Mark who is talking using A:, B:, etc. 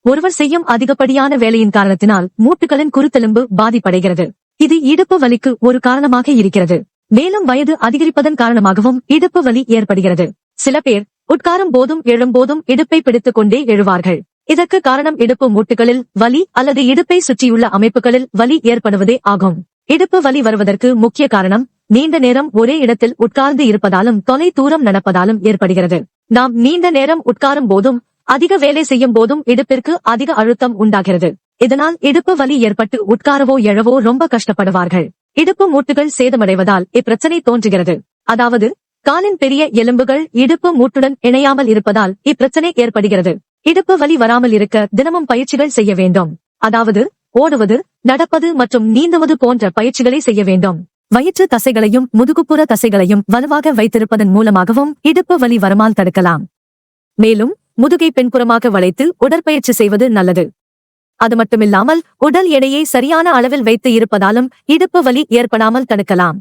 A: ஒருவர் செய்யும் அதிகப்படியான வேலையின் காரணத்தினால் மூட்டுகளின் குருத்தெலும்பு பாதிப்படைகிறது. இது இடுப்பு வலிக்கு ஒரு காரணமாக இருக்கிறது. மேலும் வயது அதிகரிப்பதன் காரணமாகவும் இடுப்பு வலி ஏற்படுகிறது. சில பேர் உட்காரும் போதும் எழும்போதும் இடுப்பை பிடித்துக் கொண்டே எழுவார்கள். இதற்கு காரணம் இடுப்பு மூட்டுகளில் வலி அல்லது இடுப்பை சுற்றியுள்ள அமைப்புகளில் வலி ஏற்படுவதே ஆகும். இடுப்பு வலி வருவதற்கு முக்கிய காரணம் நீண்ட நேரம் ஒரே இடத்தில் உட்கார்ந்து இருப்பதாலும் தொலை தூரம் நடப்பதாலும் ஏற்படுகிறது. நாம் நீண்ட நேரம் உட்காரும் போதும் அதிக வேலை செய்யும் போதும் இடுப்பிற்கு அதிக அழுத்தம் உண்டாகிறது. இதனால் இடுப்பு வலி ஏற்பட்டு உட்காரவோ எழவோ ரொம்ப கஷ்டப்படுவார்கள். இடுப்பு மூட்டுகள் சேதமடைவதால் இப்பிரச்சனை தோன்றுகிறது. அதாவது காலின் பெரிய எலும்புகள் இடுப்பு மூட்டுடன் இணையாமல் இருப்பதால் இப்பிரச்சனை ஏற்படுகிறது. இடுப்பு வலி வராமல் இருக்க தினமும் பயிற்சிகள் செய்ய வேண்டும். அதாவது ஓடுவது, நடப்பது மற்றும் நீந்துவது போன்ற பயிற்சிகளை செய்ய வேண்டும். வயிற்று தசைகளையும் முதுகுப்புற தசைகளையும் வலுவாக வைத்திருப்பதன் மூலமாகவும் இடுப்பு வலி வராமல் தடுக்கலாம். மேலும் முதுகை பின்புறமாக வளைத்து உடற்பயிற்சி செய்வது நல்லது. அது மட்டுமில்லாமல் உடல் எடையை சரியான அளவில் வைத்து இருப்பதாலும் இடுப்பு வலி ஏற்படாமல் தடுக்கலாம்.